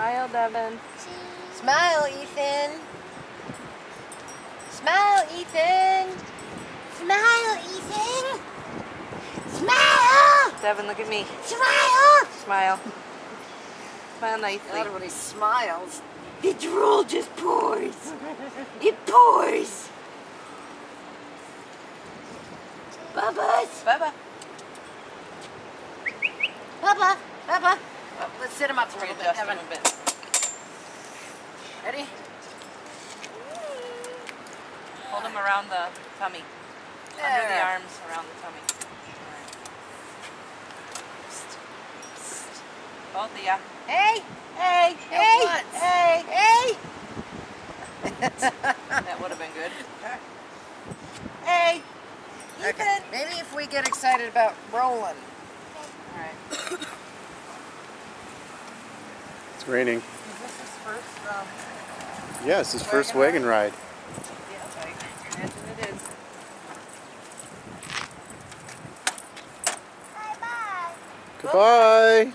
Smile, Devin. Smile, Ethan. Smile, Ethan. Smile, Ethan. Smile. Devin, look at me. Smile. Smile. Smile nicely. Not when he smiles. The drool just pours. It pours. Bubba's. Bubba. Bubba. Bubba. Oh, let's sit him up a little bit, Adjust Evan. him a bit. Ready? Hold him around the tummy. Under the arms, around the tummy. Both of ya. Hey, hey, hey, hey, hey. That would have been good. Hey. Okay. Maybe if we get excited about rolling. All right. It's raining. Is this his first? Yes, his first wagon ride. Yeah, I imagine it is. Goodbye.